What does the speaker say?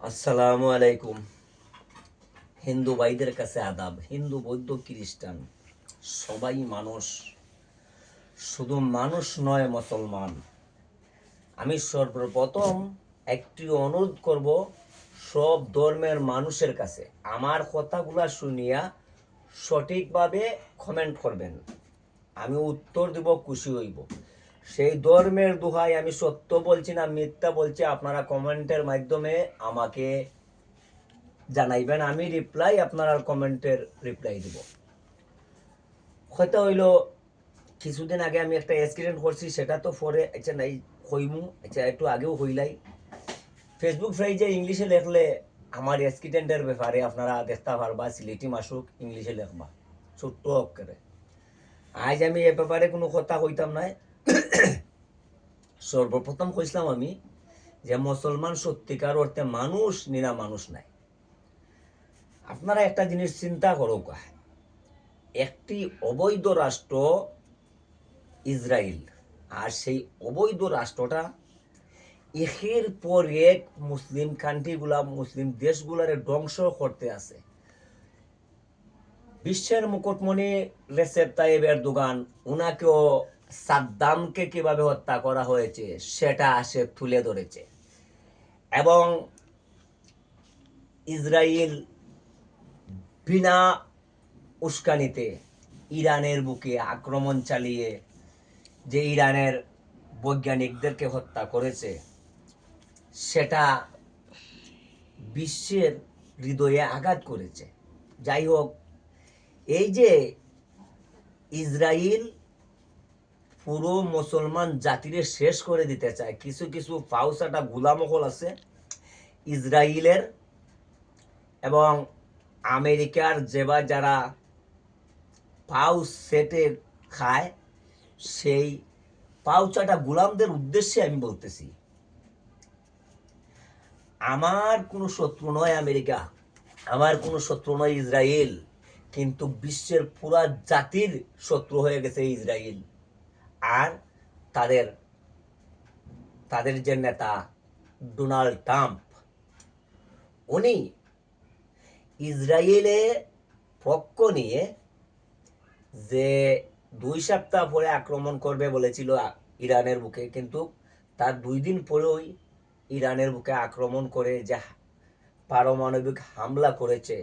আসসালামু আলাইকুম। হিন্দু ভাইদের কাছে আদাব। হিন্দু, বৌদ্ধ, খ্রিস্টান সবাই মানুষ, শুধু মানুষ নয় মুসলমান। আমি সর্বপ্রথম একটি অনুরোধ করব সব ধর্মের মানুষের কাছে, আমার কথাগুলা শুনিয়া সঠিকভাবে কমেন্ট করবেন। আমি উত্তর দিব, খুশি হইব। সেই ধর্মের দোহাই, আমি সত্য বলছি না মিথ্যা বলছি, আপনারা কমেন্টের মাধ্যমে আমাকে জানাইবেন। আমি রিপ্লাই, আপনার কমেন্টের রিপ্লাই দিব। হয়তো হইলো কিছুদিন আগে আমি একটা অ্যাক্সিডেন্ট করছি, সেটা তো পরে আচ্ছা নাই হইমু, আচ্ছা একটু আগেও হইলাই। ফেসবুক পেজে ইংলিশে লেখলে আমার অ্যাক্সিডেন্টের ব্যাপারে আপনারা দেখতে পারবা, সিলেটি মাসুক ইংলিশে লেখবা ছোট্ট অক্ষরে। আজ আমি এ ব্যাপারে কোনো কথা কইতাম নাই। সর্বপ্রথম কইছিলাম আমি যে মুসলমান সত্যিকার অর্থে মানুষ নিরা মানুষ নাই। আপনারা একটা জিনিস চিন্তা করো, একটি অবৈধ রাষ্ট্র ইসরায়েল, আর সেই অবৈধ রাষ্ট্রটা একের পর এক মুসলিম কান্ট্রিগুলা, মুসলিম দেশগুলারে ধ্বংস করতে আছে। বিশ্বের মুকুটমণি রেসেপ তাইয়েব এরদোগান, উনাকেও সাদ্দামকে কিভাবে হত্যা করা হয়েছে সেটা সে তুলে ধরেছে। এবং ইসরায়েল বিনা উস্কানিতে ইরানের বুকে আক্রমণ চালিয়ে যে ইরানের বৈজ্ঞানিকদেরকে হত্যা করেছে, সেটা বিশ্বের হৃদয়ে আঘাত করেছে। যাই হোক, এই যে ইসরায়েল পুরো মুসলমান জাতিরে শেষ করে দিতে চায়, কিছু কিছু ফাউসাটা গুলামহল আছে ইসরায়েলের এবং আমেরিকার, যেবা যারা পাউস সেটে খায়, সেই পাউচাটা গুলামদের উদ্দেশ্যে আমি বলতেছি। আমার কোনো শত্রু নয় আমেরিকা, আমার কোনো শত্রু নয় ইসরায়েল, কিন্তু বিশ্বের পুরা জাতির শত্রু হয়ে গেছে ইসরায়েল। আর তাদের তাদের যে নেতা ডোনাল্ড ট্রাম্প, উনি ইসরায়েলে পক্ষ নিয়ে যে 2 সপ্তাহ পরে আক্রমণ করবে বলেছিল ইরানের বুকে, কিন্তু তার 2 দিন পরেই ইরানের বুকে আক্রমণ করে যে পারমাণবিক হামলা করেছে,